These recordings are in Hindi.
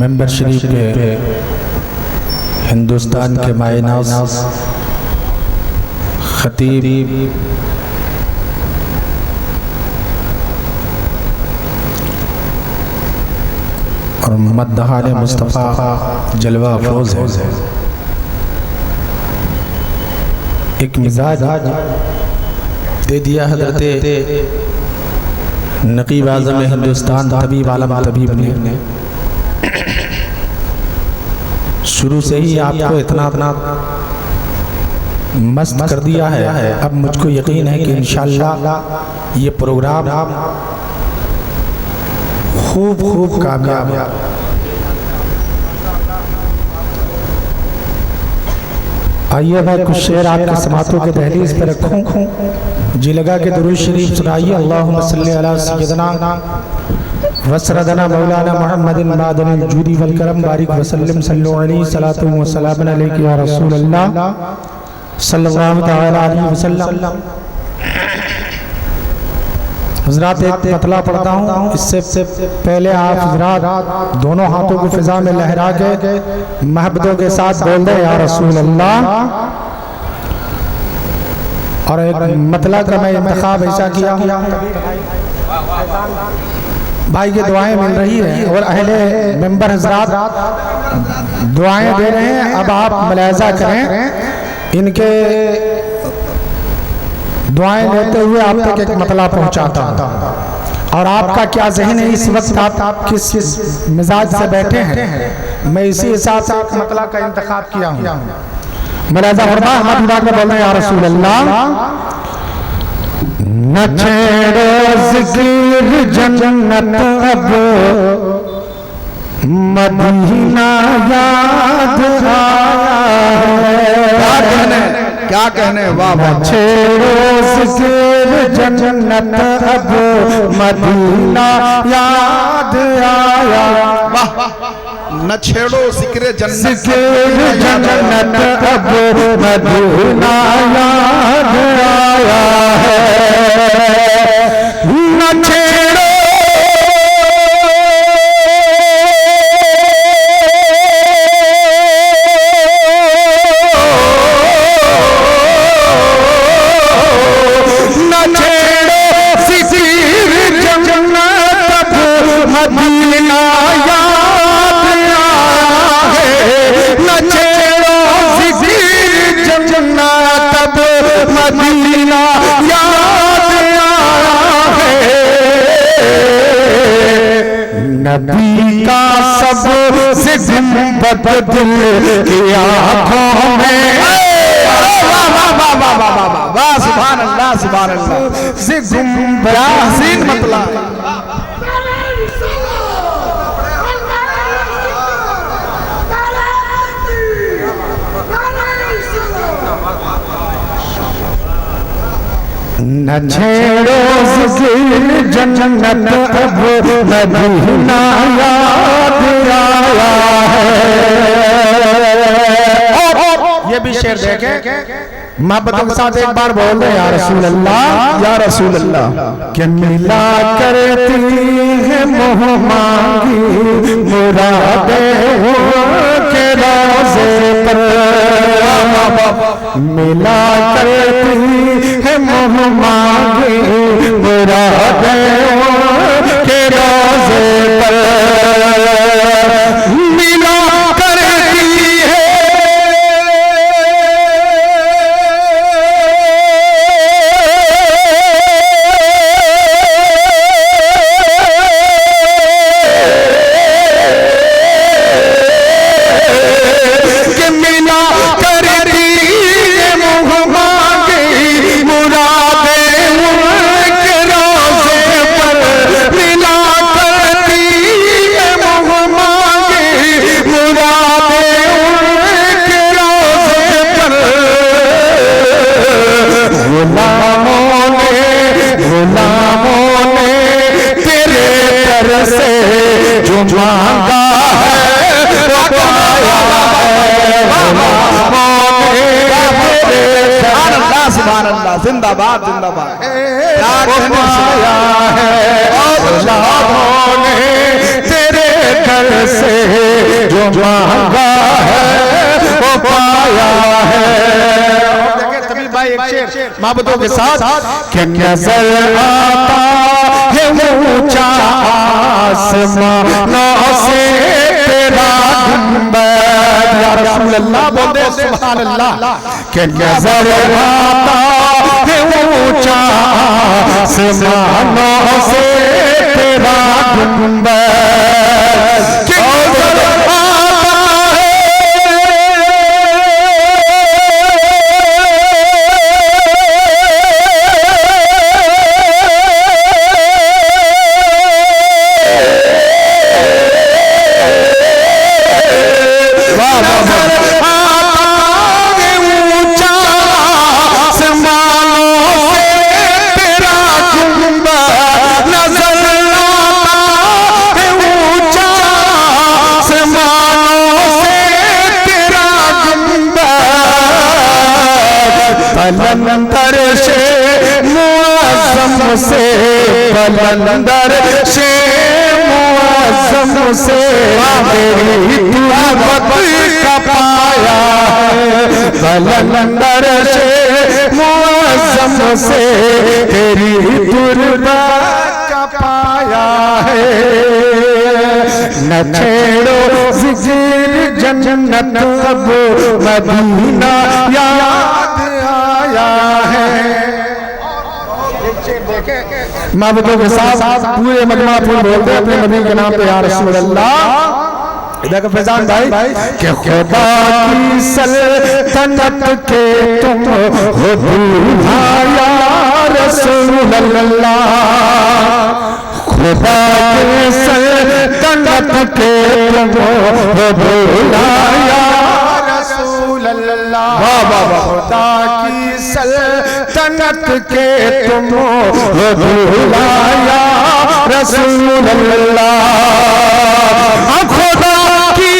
मेंबर शरीफ के हिंदुस्तान के मायनाज खतीब और मद्दहान मुस्तफ़ा जलवा अफरोज है। एक मिजाज दे दिया हज़रत नकीब आज़म हिंदुस्तान तबीब आलम तबीब ने। शुरू से ही आपको इतना मस्त कर दिया है। अब मुझको यकीन है कि इंशाअल्लाह ये प्रोग्राम खूब कामयाब है। आइए मैं कुछ शेर आपके समातों के दहलीज पर रखूं। जी लगा के दुरूद शरीफ सुनाइए। अल्लाहुम्मा सल्ली अला सय्यदना वसरदना मौलाना मुहम्मदिन मादनिल जूदी वल करम बारिक वसल्लम सल्लु अलैहि सलातु व सलाम अलैहि या रसूल अल्लाह सल्लल्लाहु तआला अलैहि वसल्लम। हज़रात एक मतला पढ़ता हूँ, इससे पहले आप हज़रात दोनों हाथों को फिजा में लहरा के महब्बतों के साथ बोल दें या रसूल अल्लाह। और एक मतला का मैं इंतखाब ऐसा किया भाई की दुआएं मिल रही है और अहले मेंबर हज़रात दुआएं दे रहे हैं। अब आप मुलाहिज़ा करें, इनके दुआएं लेते हुए आप तक एक मतला पहुंचाता और आपका क्या ज़हन है इस वक्त, आप किस मिजाज से बैठे हैं, मैं इसी हिसाब से एक मतला का इंतखाब किया हूँ। मुलाहिज़ा फरमा, हम दुआ में बोल रहे हैं या रसूल अल्लाह। न छेड़ो ज़िक्र जन्नत अब मदीना याद आया है। क्या कहने वाह वाह। छेड़ो ज़िक्र जन्नत अब मदीना याद आया। न छेड़ो जिक्र जन्नत अब मदीना याद आया है। न छेड़ो नबी का सबसे गुंबद दिल की आँखों में। वाह सुभान अल्लाह सुभान अल्लाह। से गुंबद हसीन मतला। न छेड़ो ज़िक्र जन्नत अब मदीना याद आया है। और ये भी शेर देखें, मोहब्बतों के साथ एक बार बोल रहे या रसूल अल्लाह या रसूल अल्लाह। कि मिला करती है मोह मांगी मुरादें के रोज़े पर। मिला करती है मोह मांगी मुरादें के रोज़े पर। मिला जिंदाबाद जिंदाबाद। क्या कहने आया है तेरे घर से जो मांगा है वो पाया है। देखे तभी भाई एक शेर माबूदों के साथ कि नजर आता है ऊंचा आसमानों से तेरा गुंबद। या रसूल अल्लाह बोलते सुभान अल्लाह। कि नजर आता है ऊंचा आसमानों से तेरा गुंबद। कलंदर से मुअज़्ज़म से कलंदर से मुअज़्ज़म से तेरी तुरबत का पाया है। कलंदर से मुअज़्ज़म से तेरी तुरबत का पाया है। न छेड़ो ज़िक्र जन्नत अब मदीना याद आया है। माबूदों के साथ पूरे मजमा फूल बोलते अपने नबी के नाम पे या रसूल अल्लाह। देखो फैजान भाई कि खुदा की सल्तनत के तुम हो दूल्हा या रसूल अल्लाह। खुदा की सल्तनत के तुम हो दूल्हा या रसूल अल्लाह। खुदा की सल्तनत के तुम हो दूल्हा या रसूल अल्लाह। खुदा की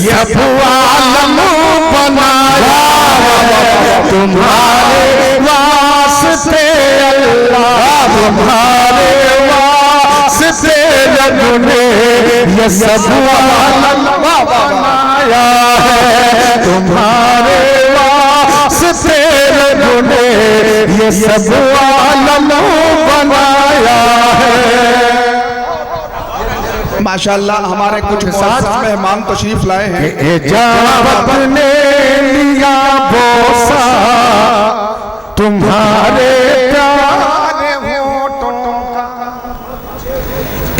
सब आलम बनाया तुम्हारे वास्ते अल्लाह। तुम्हारे वास्ते रब ने ये सब आलम बनाया है। तुम्हारे वास्ते रब ने ये सब आलम बनाया है। माशाअल्लाह हमारे कुछ साथ मेहमान तशरीफ लाए हैं। इजाबत ने लिया बोसा तुम्हारे प्यारे होठों का।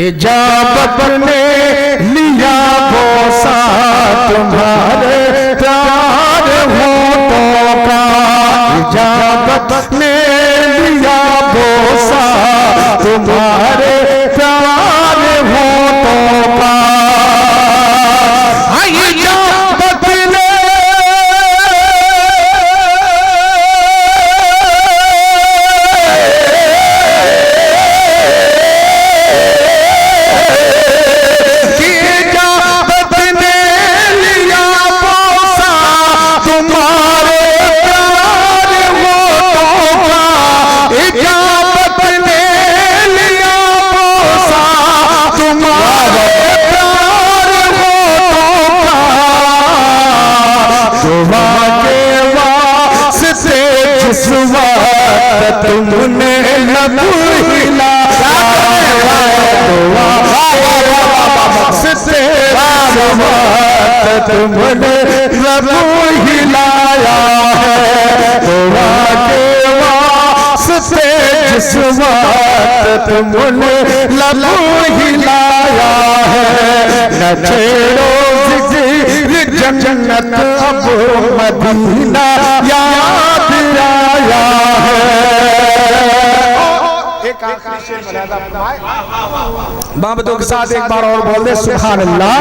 इजाबत ने लिया बोसा तुम्हारे प्यारे होठों का। इजाबत ने लिया बोसा तुम्हारे प्यारे होठों का। तुमने लब हिलाया तुमने लब हिलाया है। दुआ के वास्ते जिस वक्त तुमने लब हिलाया है। न छेड़ो ज़िक्र जन्नत अब मदीना याद आया है। एक आखिरी शेर मुलाहिजा फरमाए, मोहब्बतों के साथ एक बार और बोल दे सुभान अल्लाह।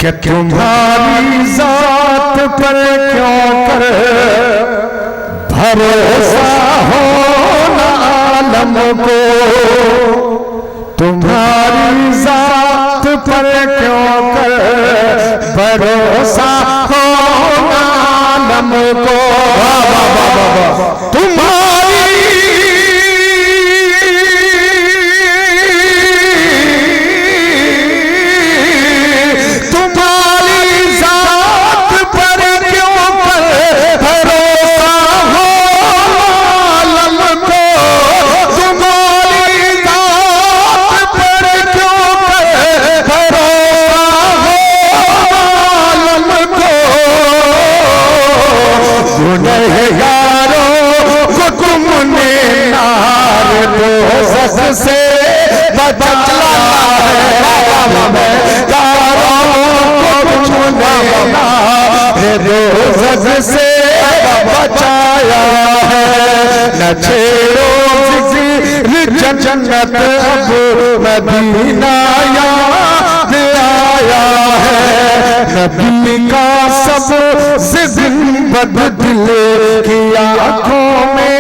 कि तुम्हारी जात पर क्यों कर भरोसा हो ना आलम को, तुम्हारी जात पर क्यों कर भरोसा हो ना आलम को, तुम्हारी जात पर क्यों कर भरोसा हो आलम को, तुम्हारी जात पर क्यों कर भरोसा हो आलम को, गुनहगारों को तुमने नार दोज़ख से बचाया है, गुनहगारों को तुमने नार दोज़ख से बचाया है। न छेड़ो ज़िक्र जन्नत अब मदीना याद आया है, नबी का सब जिंदगी दिल की आँखों में